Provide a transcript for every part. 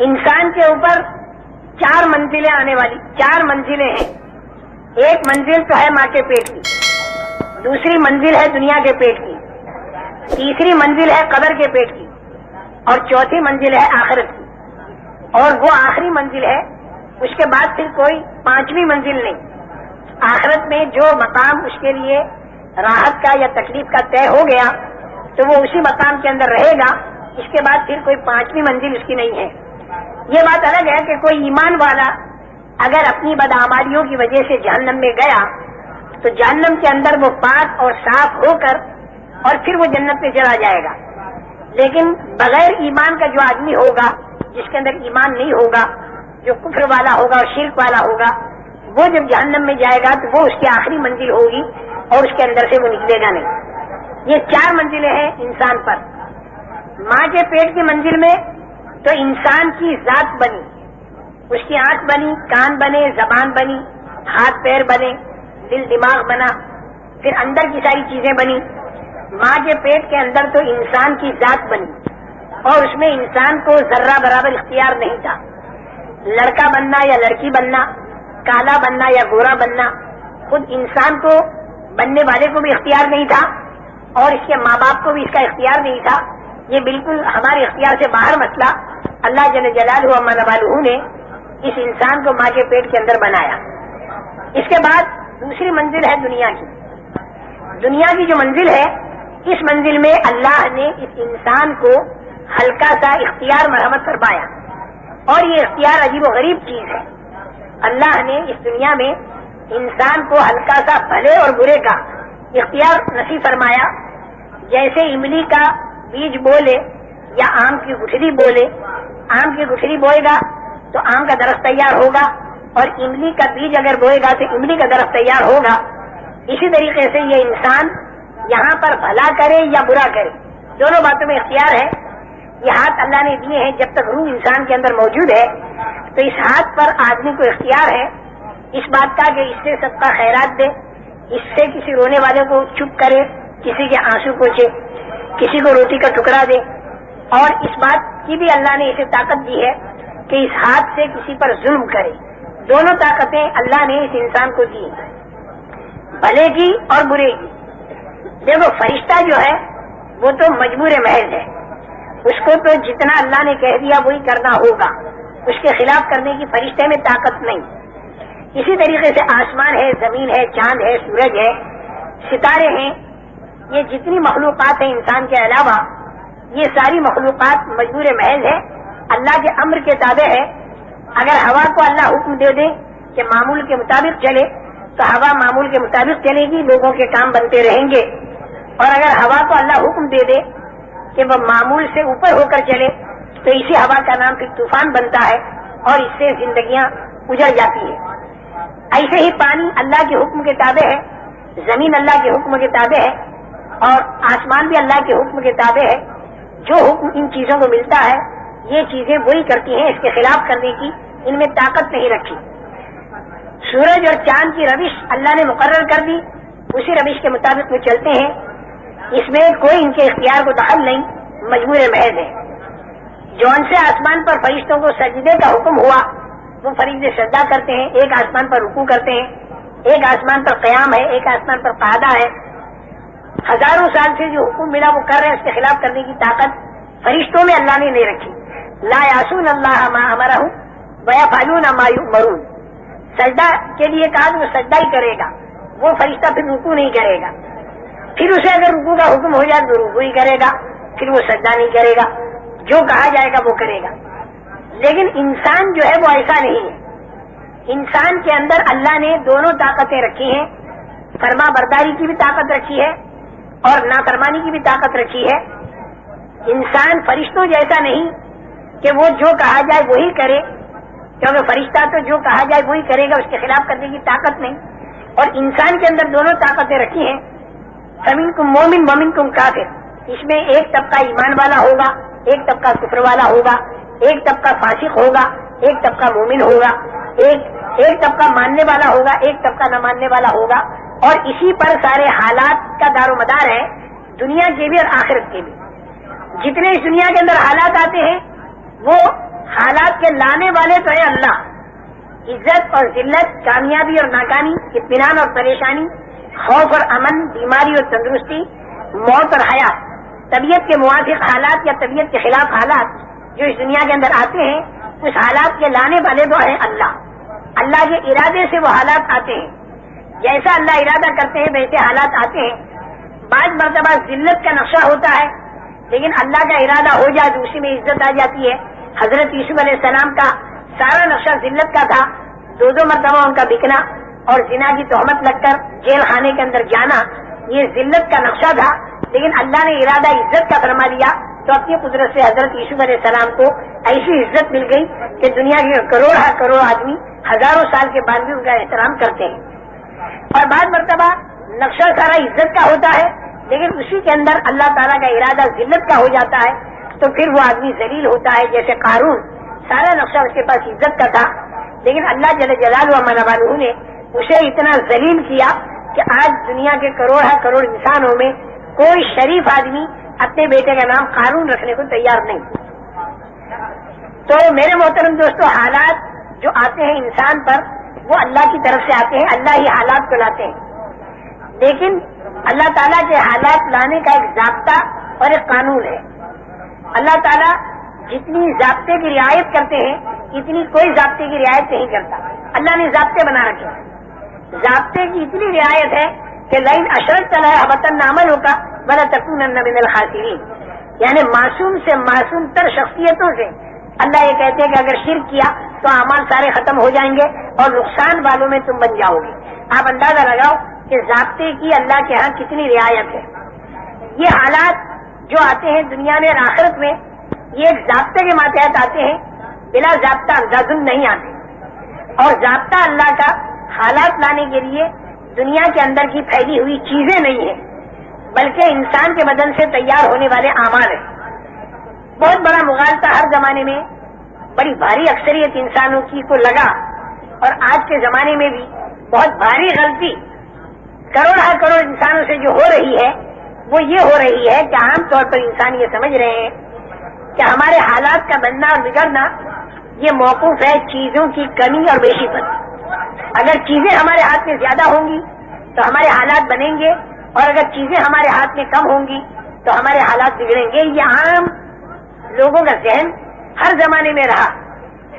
انسان کے اوپر 4 منزلیں آنے والی 4 منزلیں ہیں. ایک منزل تو ہے ماں کے پیٹ کی، دوسری منزل ہے دنیا کے پیٹ کی، تیسری منزل ہے قبر کے پیٹ کی، اور چوتھی منزل ہے آخرت کی. اور وہ آخری منزل ہے، اس کے بعد پھر کوئی 5ویں منزل نہیں. آخرت میں جو مقام اس کے لیے راحت کا یا تکلیف کا طے ہو گیا تو وہ اسی مقام کے اندر رہے گا. اس کے بعد پھر کوئی 5ویں منزل اس کی نہیں ہے. یہ بات الگ ہے کہ کوئی ایمان والا اگر اپنی بدعمالیوں کی وجہ سے جہنم میں گیا تو جہنم کے اندر وہ پاک اور صاف ہو کر اور پھر وہ جنت میں چلا جائے گا. لیکن بغیر ایمان کا جو آدمی ہوگا، جس کے اندر ایمان نہیں ہوگا، جو کفر والا ہوگا اور شرک والا ہوگا، وہ جب جہنم میں جائے گا تو وہ اس کی آخری منزل ہوگی اور اس کے اندر سے وہ نکلے گا نہیں. یہ 4 منزلیں ہیں انسان پر. ماں کے پیٹ کی منزل میں تو انسان کی ذات بنی، اس کی آنکھ بنی، کان بنے، زبان بنی، ہاتھ پیر بنے، دل دماغ بنا، پھر اندر کی ساری چیزیں بنی. ماں کے پیٹ کے اندر تو انسان کی ذات بنی اور اس میں انسان کو ذرہ برابر اختیار نہیں تھا. لڑکا بننا یا لڑکی بننا، کالا بننا یا گورا بننا، خود انسان کو بننے والے کو بھی اختیار نہیں تھا اور اس کے ماں باپ کو بھی اس کا اختیار نہیں تھا. یہ بالکل ہمارے اختیار سے باہر مسئلہ اللہ جل جلالہ و منوالہ نے اس انسان کو ماں کے پیٹ کے اندر بنایا. اس کے بعد دوسری منزل ہے دنیا کی. دنیا کی جو منزل ہے، اس منزل میں اللہ نے اس انسان کو ہلکا سا اختیار مرحمت فرمایا. اور یہ اختیار عجیب و غریب چیز ہے. اللہ نے اس دنیا میں انسان کو ہلکا سا بھلے اور برے کا اختیار نصیب فرمایا. جیسے املی کا بیج بولے یا آم کی گٹھلی بولے، آم کی گٹھلی بوئے گا تو آم کا درخت تیار ہوگا، اور املی کا بیج اگر بوئے گا تو املی کا درخت تیار ہوگا. اسی طریقے سے یہ انسان یہاں پر بھلا کرے یا برا کرے، دونوں باتوں میں اختیار ہے. یہ ہاتھ اللہ نے دیے ہیں. جب تک روح انسان کے اندر موجود ہے تو اس ہاتھ پر آدمی کو اختیار ہے اس بات کا کہ اس سے سب کا خیرات دے، اس سے کسی رونے والے کو چپ کرے، کسی کے آنسو پوچھے، کسی کو روٹی کا ٹکڑا دے. اور اس بات کی بھی اللہ نے اسے طاقت دی ہے کہ اس ہاتھ سے کسی پر ظلم کرے. دونوں طاقتیں اللہ نے اس انسان کو دی، بھلے کی اور برے کی. دیکھو فرشتہ جو ہے وہ تو مجبور محض ہے، اس کو تو جتنا اللہ نے کہہ دیا وہی کرنا ہوگا، اس کے خلاف کرنے کی فرشتے میں طاقت نہیں. اسی طریقے سے آسمان ہے، زمین ہے، چاند ہے، سورج ہے، ستارے ہیں، یہ جتنی مخلوقات ہیں انسان کے علاوہ، یہ ساری مخلوقات مجبور محض ہے، اللہ کے امر کے تابع ہے. اگر ہوا کو اللہ حکم دے دے کہ معمول کے مطابق چلے تو ہوا معمول کے مطابق چلے گی، لوگوں کے کام بنتے رہیں گے. اور اگر ہوا کو اللہ حکم دے دے کہ وہ معمول سے اوپر ہو کر چلے تو اسی ہوا کا نام پھر طوفان بنتا ہے اور اس سے زندگیاں اجڑ جاتی ہیں. ایسے ہی پانی اللہ کے حکم کے تابع ہے، زمین اللہ کے حکم کے تابع ہے، اور آسمان بھی اللہ کے حکم کے تابع ہے. جو حکم ان چیزوں کو ملتا ہے یہ چیزیں وہی کرتی ہیں، اس کے خلاف کرنے کی ان میں طاقت نہیں رکھی. سورج اور چاند کی روش اللہ نے مقرر کر دی، اسی روش کے مطابق وہ چلتے ہیں. اس میں کوئی ان کے اختیار کو دخل نہیں، مجبور محض ہے. جون سے آسمان پر فرشتوں کو سجدے کا حکم ہوا وہ فرشتے سجدہ کرتے ہیں. ایک آسمان پر رکوع کرتے ہیں، ایک آسمان پر قیام ہے، ایک آسمان پر قعدہ ہے. ہزاروں سال سے جو حکم ملا وہ کر رہے ہیں، اس کے خلاف کرنے کی طاقت فرشتوں میں اللہ نے نہیں رکھی. لا یعصون اللہ ما امرہم ویفعلون ما یؤمرون. سجدہ کے لیے کہا تو وہ سجدہ ہی کرے گا، وہ فرشتہ پھر رکوع نہیں کرے گا. پھر اسے اگر رکوع کا حکم ہو جائے تو رکوع ہی کرے گا، پھر وہ سجدہ نہیں کرے گا. جو کہا جائے گا وہ کرے گا. لیکن انسان جو ہے وہ ایسا نہیں ہے. انسان کے اندر اللہ نے دونوں طاقتیں رکھی ہیں، فرما برداری کی بھی طاقت رکھی ہے اور نافرمانی کی بھی طاقت رکھی ہے. انسان فرشتوں جیسا نہیں کہ وہ جو کہا جائے وہی کرے، کیونکہ فرشتہ تو جو کہا جائے وہی کرے گا، اس کے خلاف کرنے کی طاقت نہیں. اور انسان کے اندر دونوں طاقتیں رکھی ہیں. فمنکم مومن ومنکم کافر. اس میں ایک طبقہ ایمان والا ہوگا، ایک طبقہ کفر والا ہوگا، ایک طبقہ فاسق ہوگا، ایک طبقہ مومن ہوگا، ایک طبقہ ماننے والا ہوگا، ایک طبقہ نہ ماننے والا ہوگا. اور اسی پر سارے حالات کا دار و مدار ہے، دنیا کے بھی اور آخرت کے بھی. جتنے اس دنیا کے اندر حالات آتے ہیں وہ حالات کے لانے والے تو ہے اللہ. عزت اور ذلت، کامیابی اور ناکامی، اطمینان اور پریشانی، خوف اور امن، بیماری اور تندرستی، موت اور حیات، طبیعت کے موافق حالات یا طبیعت کے خلاف حالات جو اس دنیا کے اندر آتے ہیں، اس حالات کے لانے والے تو ہے اللہ. اللہ کے ارادے سے وہ حالات آتے ہیں. جیسا اللہ ارادہ کرتے ہیں ویسے حالات آتے ہیں. بعض مرتبہ ذلت کا نقشہ ہوتا ہے، لیکن اللہ کا ارادہ ہو جائے تو اسی میں عزت آ جاتی ہے. حضرت یوسف علیہ السلام کا سارا نقشہ ذلت کا تھا. دو مرتبہ ان کا بکنا اور زنا کی تہمت لگ کر جیل خانے کے اندر جانا، یہ ذلت کا نقشہ تھا. لیکن اللہ نے ارادہ عزت کا فرما دیا تو اپنی قدرت سے حضرت یوسف علیہ السلام کو ایسی عزت مل گئی کہ دنیا کے کروڑ آدمی ہزاروں سال کے بعد بھی ان کا احترام کرتے ہیں. اور بعض مرتبہ نقشہ سارا عزت کا ہوتا ہے، لیکن اسی کے اندر اللہ تعالیٰ کا ارادہ ذلت کا ہو جاتا ہے تو پھر وہ آدمی ذلیل ہوتا ہے. جیسے قارون، سارا نقشہ اس کے پاس عزت کا تھا، لیکن اللہ جل جلالہ و علا نے اسے اتنا ذلیل کیا کہ آج دنیا کے کروڑ انسانوں میں کوئی شریف آدمی اپنے بیٹے کا نام قارون رکھنے کو تیار نہیں. تو میرے محترم دوستو، حالات جو آتے ہیں انسان پر وہ اللہ کی طرف سے آتے ہیں. اللہ ہی حالات کو لاتے ہیں. لیکن اللہ تعالیٰ کے حالات لانے کا ایک ضابطہ اور ایک قانون ہے. اللہ تعالیٰ جتنی ضابطے کی رعایت کرتے ہیں اتنی کوئی ضابطے کی رعایت نہیں کرتا. اللہ نے ضابطے بنا رکھے ہیں. ضابطے کی اتنی رعایت ہے کہ لئن اشرکت ليحبطن عملك ولتكونن من الخاسرین. یعنی معصوم سے معصوم تر شخصیتوں سے اللہ یہ کہتے ہیں کہ اگر شرک کیا تو اعمال سارے ختم ہو جائیں گے اور نقصان والوں میں تم بن جاؤ گے. آپ اندازہ لگاؤ کہ ضابطے کی اللہ کے ہاں کتنی رعایت ہے. یہ حالات جو آتے ہیں دنیا میں اور آخرت میں، یہ ایک ضابطے کے ماتحت آتے ہیں، بلا ضابطہ اندازن نہیں آتے. اور ضابطہ اللہ کا حالات لانے کے لیے دنیا کے اندر کی پھیلی ہوئی چیزیں نہیں ہیں، بلکہ انسان کے بدن سے تیار ہونے والے اعمال ہیں. بہت بڑا مغالطہ ہر زمانے میں بڑی بھاری اکثریت انسانوں کی کو لگا، اور آج کے زمانے میں بھی بہت بھاری غلطی کروڑ انسانوں سے جو ہو رہی ہے وہ یہ ہو رہی ہے کہ عام طور پر انسان یہ سمجھ رہے ہیں کہ ہمارے حالات کا بننا اور بگڑنا یہ موقوف ہے چیزوں کی کمی اور بیشی پر. اگر چیزیں ہمارے ہاتھ میں زیادہ ہوں گی تو ہمارے حالات بنیں گے، اور اگر چیزیں ہمارے ہاتھ میں کم ہوں گی تو ہمارے حالات بگڑیں گے. یہ عام لوگوں کا ذہن ہر زمانے میں رہا.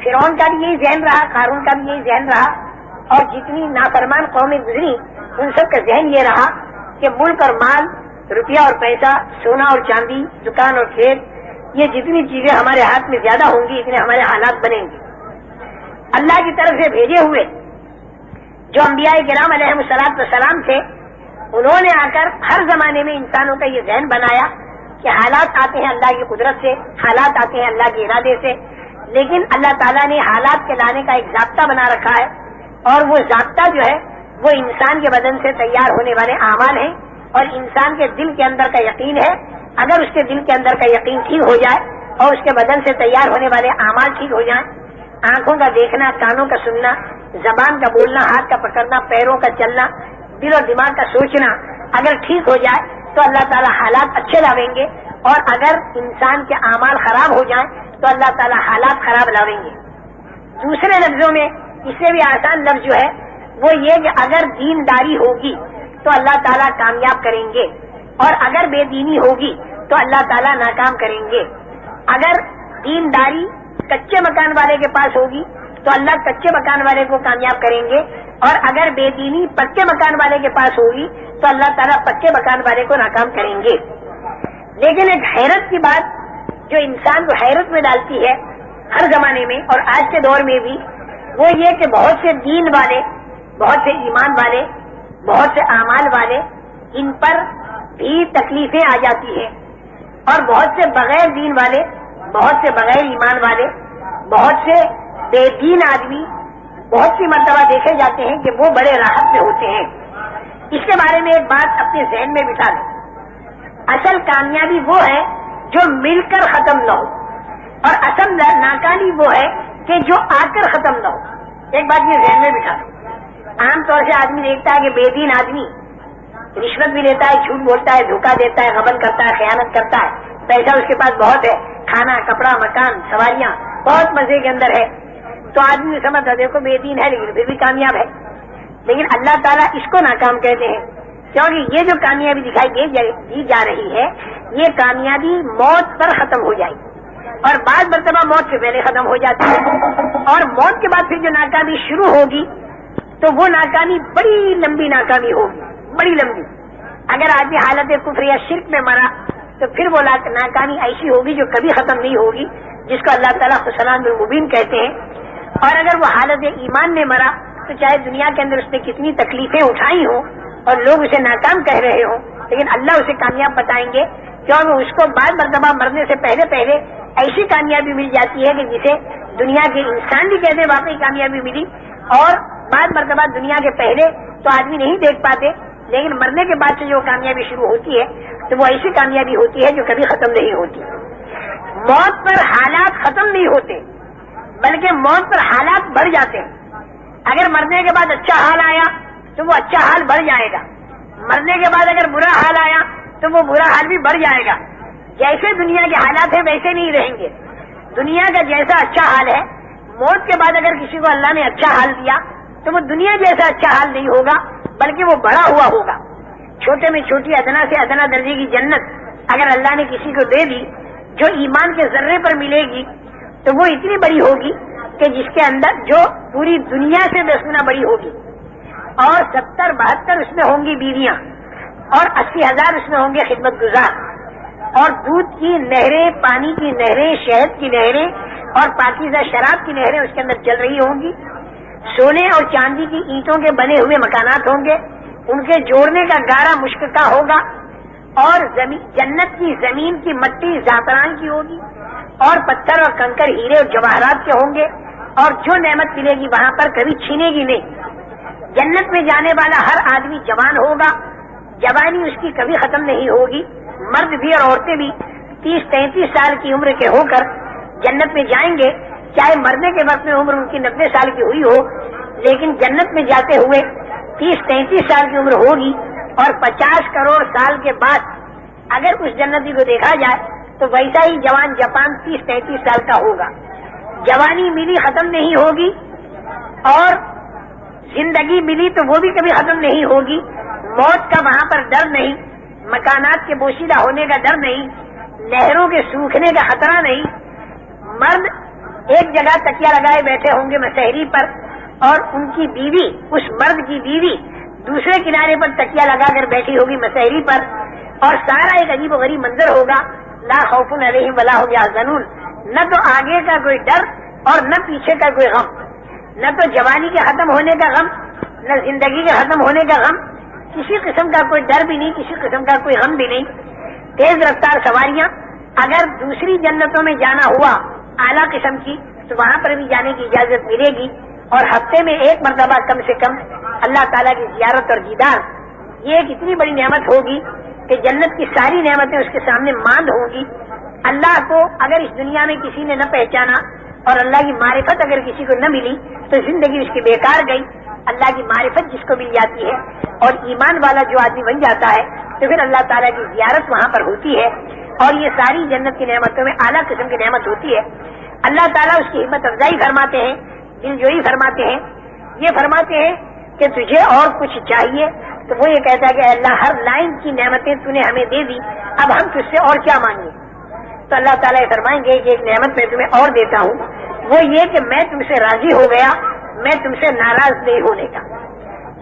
فرعون کا بھی یہی ذہن رہا، قارون کا بھی یہی ذہن رہا، اور جتنی نافرمان قومیں گزری ان سب کا ذہن یہ رہا کہ ملک اور مال، روپیہ اور پیسہ، سونا اور چاندی، دکان اور کھیت، یہ جتنی چیزیں ہمارے ہاتھ میں زیادہ ہوں گی اتنے ہمارے حالات بنیں گے. اللہ کی طرف سے بھیجے ہوئے جو انبیاء کرام علیہ السلام تھے، انہوں نے آ کر ہر زمانے میں انسانوں کا یہ ذہن بنایا کہ حالات آتے ہیں اللہ کی قدرت سے، حالات آتے ہیں اللہ کے ارادے سے. لیکن اللہ تعالیٰ نے حالات کے لانے کا ایک ضابطہ بنا رکھا ہے، اور وہ ضابطہ جو ہے وہ انسان کے بدن سے تیار ہونے والے اعمال ہیں، اور انسان کے دل کے اندر کا یقین ہے. اگر اس کے دل کے اندر کا یقین ٹھیک ہو جائے اور اس کے بدن سے تیار ہونے والے اعمال ٹھیک ہو جائیں، آنکھوں کا دیکھنا، کانوں کا سننا، زبان کا بولنا، ہاتھ کا پکڑنا، پیروں کا چلنا، دل اور دماغ کا سوچنا اگر ٹھیک ہو جائے تو اللہ تعالیٰ حالات اچھے لاویں گے. اور اگر انسان کے اعمال خراب ہو جائیں تو اللہ تعالیٰ حالات خراب لاویں گے. دوسرے لفظوں میں اس سے بھی آسان لفظ جو ہے وہ یہ کہ اگر دینداری ہوگی تو اللہ تعالیٰ کامیاب کریں گے، اور اگر بے دینی ہوگی تو اللہ تعالیٰ ناکام کریں گے. اگر دینداری کچے مکان والے کے پاس ہوگی تو اللہ کچے مکان والے کو کامیاب کریں گے، اور اگر بے دینی پکے مکان والے کے پاس ہوگی تو اللہ تعالیٰ پکے مکان والے کو ناکام کریں گے. لیکن ایک حیرت کی بات جو انسان کو حیرت میں ڈالتی ہے ہر زمانے میں اور آج کے دور میں بھی، وہ یہ کہ بہت سے دین والے، بہت سے ایمان والے، بہت سے اعمال والے، ان پر بھی تکلیفیں آ جاتی ہیں، اور بہت سے بغیر دین والے، بہت سے بغیر ایمان والے، بہت سے بے دین آدمی بہت سی مرتبہ دیکھے جاتے ہیں کہ وہ بڑے راحت میں ہوتے ہیں. اس کے بارے میں ایک بات اپنے ذہن میں بٹھا لیں. اصل کامیابی وہ ہے جو مل کر ختم نہ ہو، اور اصل ناکامی وہ ہے کہ جو آ کر ختم نہ ہو. ایک بات یہ ذہن میں بٹھا لیں. عام طور سے آدمی دیکھتا ہے کہ بے دین آدمی رشوت بھی لیتا ہے، جھوٹ بولتا ہے، دھوکہ دیتا ہے، غبن کرتا ہے، خیانت کرتا ہے، پیسہ اس کے پاس بہت ہے، کھانا، کپڑا، مکان، سواریاں، بہت مزے کے اندر ہے تو آدمی سمجھتا دیکھو بے دین ہے لیکن پھر بھی کامیاب ہے. لیکن اللہ تعالیٰ اس کو ناکام کہتے ہیں کیونکہ یہ جو کامیابی دکھائی دی جا رہی ہے یہ کامیابی موت پر ختم ہو جائے گی اور بعض مرتبہ موت سے پہلے ختم ہو جاتی ہے اور موت کے بعد پھر جو ناکامی شروع ہوگی تو وہ ناکامی بڑی لمبی ناکامی ہوگی, بڑی لمبی. اگر آدمی حالت کفر یا شرک میں مرا تو پھر وہ ناکامی ایسی ہوگی جو کبھی ختم نہیں ہوگی, جس کو اللہ تعالیٰ خسران المبین کہتے ہیں. اور اگر وہ حالت ایمان میں مرا تو چاہے دنیا کے اندر اس نے کتنی تکلیفیں اٹھائی ہوں اور لوگ اسے ناکام کہہ رہے ہوں, لیکن اللہ اسے کامیاب بتائیں گے کیونکہ اس کو بعض مرتبہ مرنے سے پہلے پہلے ایسی کامیابی مل جاتی ہے کہ جسے دنیا کے انسان بھی کہتے ہیں واقعی کامیابی ملی, اور بعض مرتبہ دنیا کے پہلے تو آدمی نہیں دیکھ پاتے لیکن مرنے کے بعد سے جو کامیابی شروع ہوتی ہے تو وہ ایسی کامیابی ہوتی ہے جو کبھی ختم نہیں ہوتی. موت پر حالات ختم نہیں ہوتے بلکہ موت پر حالات بڑھ جاتے ہیں. اگر مرنے کے بعد اچھا حال آیا تو وہ اچھا حال بڑھ جائے گا, مرنے کے بعد اگر برا حال آیا تو وہ برا حال بھی بڑھ جائے گا. جیسے دنیا کے حالات ہیں ویسے نہیں رہیں گے. دنیا کا جیسا اچھا حال ہے موت کے بعد اگر کسی کو اللہ نے اچھا حال دیا تو وہ دنیا جیسا اچھا حال نہیں ہوگا بلکہ وہ بڑا ہوا ہوگا. چھوٹے میں چھوٹی ادنا سے ادنا درجے کی جنت اگر اللہ نے کسی کو دے دی جو ایمان کے ذرے پر ملے گی تو وہ اتنی بڑی ہوگی کہ جس کے اندر جو پوری دنیا سے 10 گنا بڑی ہوگی, اور 70-72 اس میں ہوں گی بیویاں, اور 80,000 اس میں ہوں گے خدمت گزار, اور دودھ کی نہریں, پانی کی نہریں, شہد کی نہریں اور پاکیزہ شراب کی نہریں اس کے اندر چل رہی ہوں گی. سونے اور چاندی کی اینٹوں کے بنے ہوئے مکانات ہوں گے, ان کے جوڑنے کا گارا مشک کا ہوگا, اور جنت کی زمین کی مٹی زعفران کی ہوگی, اور پتھر اور کنکر ہیرے اور جواہرات کے ہوں گے, اور جو نعمت ملے گی وہاں پر کبھی چھینے گی نہیں. جنت میں جانے والا ہر آدمی جوان ہوگا, جوانی اس کی کبھی ختم نہیں ہوگی. مرد بھی اور عورتیں بھی 30-33 سال کی عمر کے ہو کر جنت میں جائیں گے, چاہے مرنے کے وقت میں عمر ان کی 90 سال کی ہوئی ہو, لیکن جنت میں جاتے ہوئے 30-33 سال کی عمر ہوگی. اور 50 کروڑ سال کے بعد اگر اس جنتی کو دیکھا جائے تو ویسا ہی جوان جاپان 30-33 سال کا ہوگا. جوانی ملی ختم نہیں ہوگی, اور زندگی ملی تو وہ بھی کبھی ختم نہیں ہوگی. موت کا وہاں پر ڈر نہیں, مکانات کے بوشیدہ ہونے کا ڈر نہیں, نہروں کے سوکھنے کا خطرہ نہیں. مرد ایک جگہ تکیا لگائے بیٹھے ہوں گے مسحری پر, اور ان کی بیوی, اس مرد کی بیوی دوسرے کنارے پر تکیا لگا کر بیٹھی ہوگی مسحری پر, اور سارا ایک عجیب و غریب منظر ہوگا. لا خوف علیہم ولا هم یحزنون, نہ تو آگے کا کوئی ڈر اور نہ پیچھے کا کوئی غم, نہ تو جوانی کے ختم ہونے کا غم نہ زندگی کے ختم ہونے کا غم, کسی قسم کا کوئی ڈر بھی نہیں, کسی قسم کا کوئی غم بھی نہیں. تیز رفتار سواریاں, اگر دوسری جنتوں میں جانا ہوا اعلیٰ قسم کی تو وہاں پر بھی جانے کی اجازت ملے گی, اور ہفتے میں ایک مرتبہ کم سے کم اللہ تعالیٰ کی زیارت اور دیدار, یہ ایک اتنی بڑی نعمت ہوگی کہ جنت کی ساری نعمتیں اس کے سامنے ماند ہوں گی. اللہ کو اگر اس دنیا میں کسی نے نہ پہچانا اور اللہ کی معرفت اگر کسی کو نہ ملی تو زندگی اس کی بیکار گئی. اللہ کی معرفت جس کو مل جاتی ہے اور ایمان والا جو آدمی بن جاتا ہے تو پھر اللہ تعالیٰ کی زیارت وہاں پر ہوتی ہے, اور یہ ساری جنت کی نعمتوں میں اعلیٰ قسم کی نعمت ہوتی ہے. اللہ تعالیٰ اس کی ہمت افزائی فرماتے ہیں, دلجوئی فرماتے ہیں. یہ فرماتے ہیں کہ تجھے اور کچھ چاہیے, تو وہ یہ کہتا ہے کہ اللہ ہر لائن کی نعمتیں تو نے ہمیں دے دی, اب ہم تجھ سے اور کیا مانگیں. تو اللہ تعالیٰ یہ فرمائیں گے کہ ایک نعمت میں تمہیں اور دیتا ہوں, وہ یہ کہ میں تم سے راضی ہو گیا, میں تم سے ناراض نہیں ہونے کا.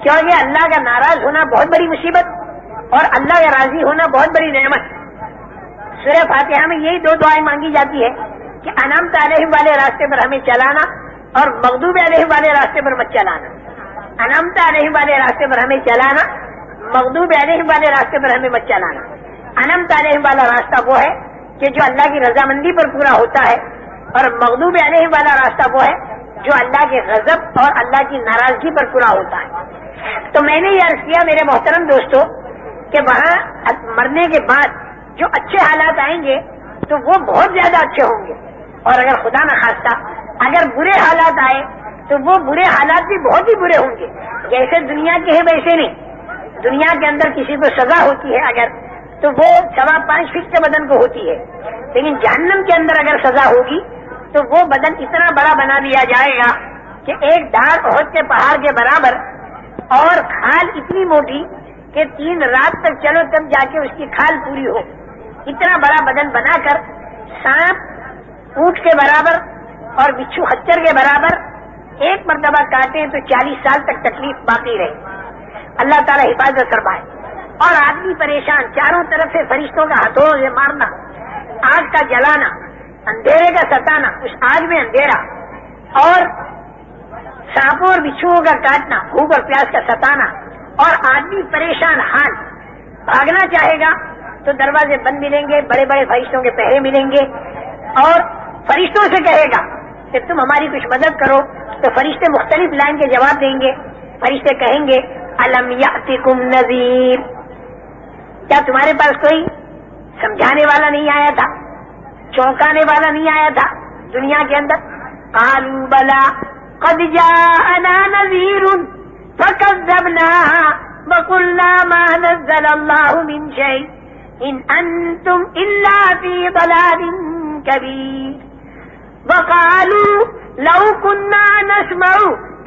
کیونکہ اللہ کا ناراض ہونا بہت بڑی مصیبت اور اللہ کا راضی ہونا بہت بڑی نعمت. سورہ فاتحہ میں یہی 2 دعائیں مانگی جاتی ہے کہ انعمت علیہم والے راستے پر ہمیں چلانا اور مغضوب علیہم والے راستے پر مت چلانا. انعمت علیہم والے راستے پر ہمیں چلانا, مغضوب علیہم والے راستے پر ہمیں مت چلانا. انعمت علیہم والا راستہ وہ ہے کہ جو اللہ کی رضامندی پر پورا ہوتا ہے, اور مغضوب علیہم والا راستہ وہ ہے جو اللہ کے غضب اور اللہ کی ناراضگی پر پورا ہوتا ہے. تو میں نے یہ عرض کیا میرے محترم دوستو کہ وہاں مرنے کے بعد جو اچھے حالات آئیں گے تو وہ بہت زیادہ اچھے ہوں گے, اور اگر خدا نخواستہ اگر برے حالات آئے تو وہ برے حالات بھی بہت ہی برے ہوں گے. جیسے دنیا کے ہیں ویسے نہیں. دنیا کے اندر کسی کو سزا ہوتی ہے اگر تو وہ 5.25 فٹ کے بدن کو ہوتی ہے, لیکن جہنم کے اندر اگر سزا ہوگی تو وہ بدن اتنا بڑا بنا دیا جائے گا کہ ایک دھار احد کے پہاڑ کے برابر، اور کھال اتنی موٹی کہ 3 رات تک چلو تب جا کے اس کی کھال پوری ہو. اتنا بڑا بدن بنا کر سانپ اونٹ کے برابر اور بچھو خچر کے برابر ایک مرتبہ کاٹیں تو 40 سال تک تکلیف باقی رہے. اللہ تعالیٰ حفاظت فرمائے. اور آدمی پریشان، چاروں طرف سے فرشتوں کا ہتھوڑوں سے مارنا، آگ کا جلانا، اندھیرے کا ستانا، اس آگ میں اندھیرا، اور سانپوں اور بچھوؤں کا کاٹنا، بھوک اور پیاس کا ستانا، اور آدمی پریشان حال. بھاگنا چاہے گا تو دروازے بند ملیں گے، بڑے بڑے فرشتوں کے پہرے ملیں گے، اور فرشتوں سے کہے گا کہ تم ہماری کچھ مدد کرو تو فرشتے مختلف لائن کے جواب دیں گے. فرشتے کہیں گے الم یاتکم نذیر، کیا تمہارے پاس کوئی سمجھانے والا نہیں آیا تھا، چونکانے والا نہیں آیا تھا دنیا کے اندر؟ قالوا بلا قد جاءنا نذیر فکذبنا وقلنا ما نزل اللہ من شیء ان انتم الا فی ضلال کبیر وقالوا لو كنا نسمع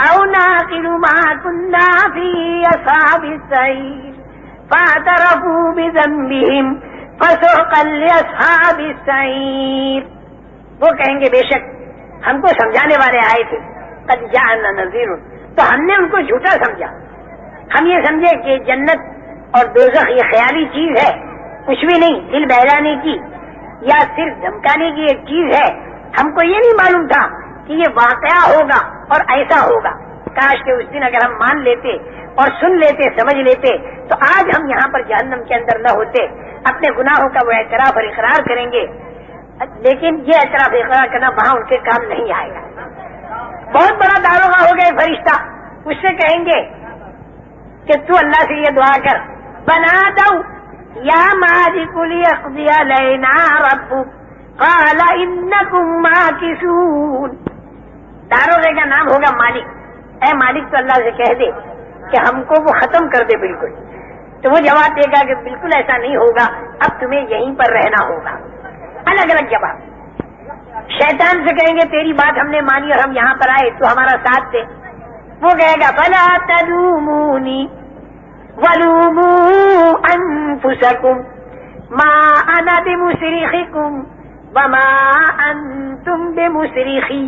او نعقل ما كنا في اصحاب السعير فاعترفوا بذنبهم فسحقا لاصحاب السعير. وہ کہیں گے بے شک ہم کو سمجھانے والے آئے تھے، قد جاءنا نذیر، تو ہم نے ان کو جھوٹا سمجھا. ہم یہ سمجھے کہ جنت اور دوزخ یہ خیالی چیز ہے، کچھ بھی نہیں، دل بہلانے کی یا صرف دھمکانے کی ایک چیز ہے. ہم کو یہ نہیں معلوم تھا کہ یہ واقعہ ہوگا اور ایسا ہوگا. کاش کہ اس دن اگر ہم مان لیتے اور سن لیتے، سمجھ لیتے، تو آج ہم یہاں پر جہنم کے اندر نہ ہوتے. اپنے گناہوں کا وہ اعتراف اور اقرار کریں گے، لیکن یہ اعتراف اقرار کرنا وہاں ان کے کام نہیں آئے گا. بہت بڑا داروغہ ہو گئے فرشتہ، اس سے کہیں گے کہ تو اللہ سے یہ دعا کر، بنا دو یا مالک لیقضی علینا ربک قال انکم ماکثون. داروغے کا نام ہوگا مالک. اے مالک تو اللہ سے کہہ دے کہ ہم کو وہ ختم کر دے بالکل. تو وہ جواب دے گا کہ بالکل ایسا نہیں ہوگا، اب تمہیں یہیں پر رہنا ہوگا. الگ الگ جواب. شیطان سے کہیں گے تیری بات ہم نے مانی اور ہم یہاں پر آئے تو ہمارا ساتھ دے. وہ کہے گا فلا تلومونی ولوموا انفسکم ما انا بمصرخکم وما انتم بمصرخی.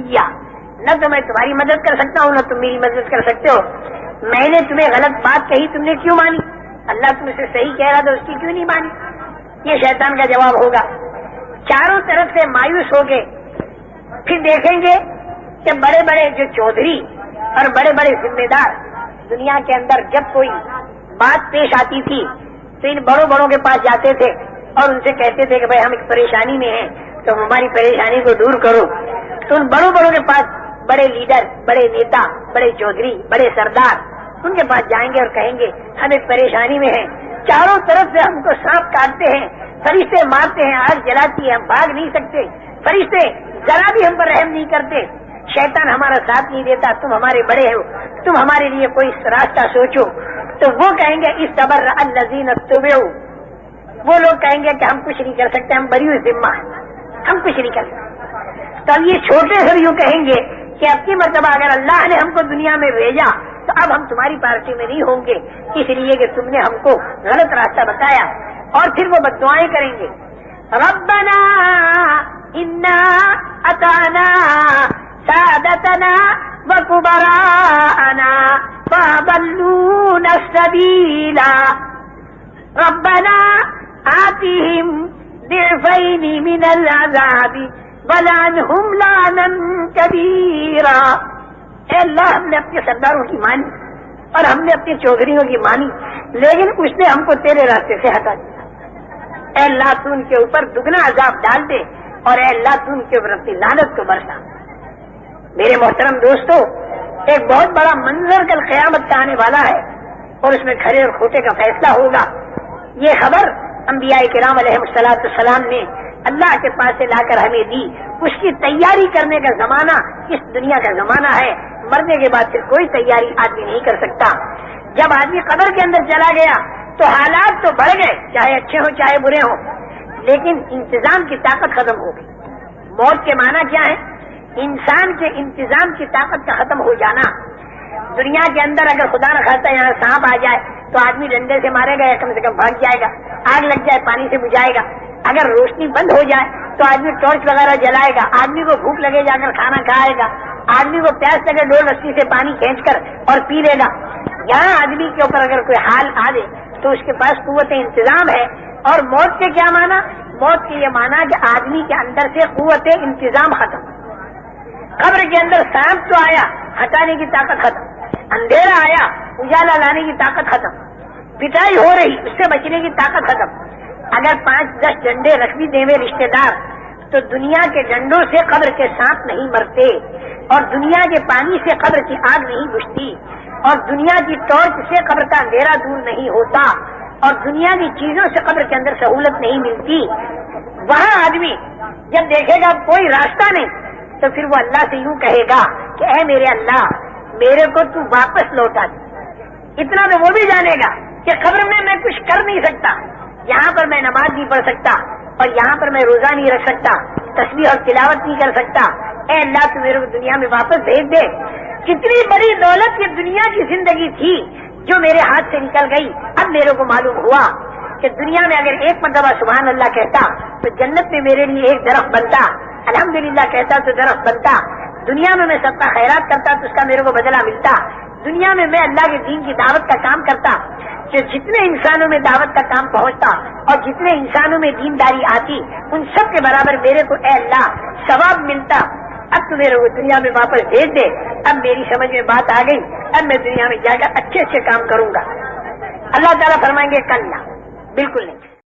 نہ تو میں تمہاری مدد کر سکتا ہوں، نہ تم میری مدد کر سکتے ہو. میں نے تمہیں غلط بات کہی، تم نے کیوں مانی؟ اللہ تم سے صحیح کہہ رہا تو اس کی کیوں نہیں مانی؟ یہ شیطان کا جواب ہوگا. چاروں طرف سے مایوس ہو گئے. پھر دیکھیں گے کہ بڑے بڑے جو چودھری اور بڑے بڑے ذمہ دار دنیا کے اندر جب کوئی بات پیش آتی تھی تو ان بڑوں بڑوں کے پاس جاتے تھے اور ان سے کہتے تھے کہ بھائی ہم ایک پریشانی میں ہیں تو ہماری پریشانی کو دور کرو. تو ان بڑوں بڑوں کے پاس بڑے لیڈر، بڑے نیتا، بڑے چودھری، بڑے سردار ان کے پاس جائیں گے اور کہیں گے ہم ایک پریشانی میں ہیں، چاروں طرف سے ہم کو سانپ کاٹتے ہیں، فرشتے مارتے ہیں، آگ جلاتی ہے، ہم بھاگ نہیں سکتے، فرشتے ذرا بھی ہم پر رحم نہیں کرتے، شیطان ہمارا ساتھ نہیں دیتا، تم ہمارے بڑے ہو، تم ہمارے لیے کوئی راستہ سوچو. تو وہ کہیں گے اس صبر الذین اتبعوا. وہ لوگ کہیں گے کہ ہم کچھ نہیں کر سکتے، ہم بری ذمہ ہیں، ہم کچھ نہیں کر سکتے. تو اب یہ چھوٹے سے یوں کہیں گے کہ اب کی مرتبہ اگر اللہ نے ہم کو دنیا میں بھیجا تو اب ہم تمہاری پارٹی میں نہیں ہوں گے، اس لیے کہ تم نے ہم کو غلط راستہ بتایا. اور پھر وہ بددعائیں کریں گے. ربنا انا اطعنا سادتنا وكبراءنا فأضلونا السبيل ربنا آتهم ضعفين من العذاب ولعنهم لعنا كبيرا. اے اللہ ہم نے اپنے سرداروں کی مانی اور ہم نے اپنے چودھریوں کی مانی، لیکن اس نے ہم کو تیرے راستے سے ہٹا دیا. اے اللہ تو ان کے اوپر دگنا عذاب ڈال دے اور اے اللہ تو ان کے اوپر اپنی لعنت کو برسا. میرے محترم دوستو، ایک بہت بڑا منظر کل قیامت کا آنے والا ہے اور اس میں کھرے اور کھوٹے کا فیصلہ ہوگا. یہ خبر انبیاء کرام علیہ السلام نے اللہ کے پاس سے لا کر ہمیں دی. اس کی تیاری کرنے کا زمانہ اس دنیا کا زمانہ ہے. مرنے کے بعد پھر کوئی تیاری آدمی نہیں کر سکتا. جب آدمی قبر کے اندر چلا گیا تو حالات تو بڑھ گئے، چاہے اچھے ہوں چاہے برے ہوں، لیکن انتظام کی طاقت ختم ہو گئی. موت کے معنی کیا ہے انسان کے انتظام کی طاقت کا ختم ہو جانا. دنیا کے اندر اگر خدا نہ خواستہ یہاں سانپ آ جائے تو آدمی ڈنڈے سے مارے گا یا کم سے کم بھاگ جائے گا. آگ لگ جائے پانی سے بجھائے گا. اگر روشنی بند ہو جائے تو آدمی ٹارچ وغیرہ جلائے گا. آدمی کو بھوک لگے جا کر کھانا کھائے گا. آدمی کو پیاس لگے ڈول رسی سے پانی کھینچ کر اور پی لے گا. یہاں آدمی کے اوپر اگر کوئی حال آ دے تو اس کے پاس قوت انتظام ہے. اور موت کے کیا معنی؟ موت کے یہ معنی کہ آدمی کے اندر سے قوت انتظام ختم. قبر کے اندر سانپ تو آیا، ہٹانے کی طاقت ختم. اندھیرا آیا، اجالا لانے کی طاقت ختم. پٹائی ہو رہی، اس سے بچنے کی طاقت ختم. اگر 5-10 ڈنڈے رکھ بھی دیں رشتے دار تو دنیا کے ڈنڈوں سے قبر کے سانپ نہیں مرتے، اور دنیا کے پانی سے قبر کی آگ نہیں بجھتی، اور دنیا کی ٹارچ سے قبر کا اندھیرا دور نہیں ہوتا، اور دنیا کی چیزوں سے قبر کے اندر سہولت نہیں ملتی. وہاں آدمی جب دیکھے گا کوئی راستہ نہیں تو پھر وہ اللہ سے یوں کہے گا کہ اے میرے اللہ، میرے کو تو واپس لوٹا دے. اتنا تو وہ بھی جانے گا کہ قبر میں کچھ کر نہیں سکتا. یہاں پر میں نماز نہیں پڑھ سکتا، اور یہاں پر میں روزہ نہیں رکھ سکتا، تسبیح اور تلاوت نہیں کر سکتا. اے اللہ تو میرے کو دنیا میں واپس بھیج دے. کتنی بڑی دولت یہ دنیا کی زندگی تھی جو میرے ہاتھ سے نکل گئی. اب میرے کو معلوم ہوا کہ دنیا میں اگر ایک مرتبہ سبحان اللہ کہتا تو جنت میں میرے لیے ایک درخت بنتا. الحمدللہ کہتا تو درخت بنتا. دنیا میں صدقہ خیرات کرتا تو اس کا میرے کو بدلہ ملتا. دنیا میں اللہ کے دین کی دعوت کا کام کرتا کہ جتنے انسانوں میں دعوت کا کام پہنچتا اور جتنے انسانوں میں دینداری آتی ان سب کے برابر میرے کو اے اللہ ثواب ملتا. اب تو میرے کو دنیا میں واپس بھیج دے. اب میری سمجھ میں بات آ گئی. اب میں دنیا میں جا کر اچھے اچھے کام کروں گا. اللہ تعالیٰ فرمائیں گے کل نہ، بالکل نہیں.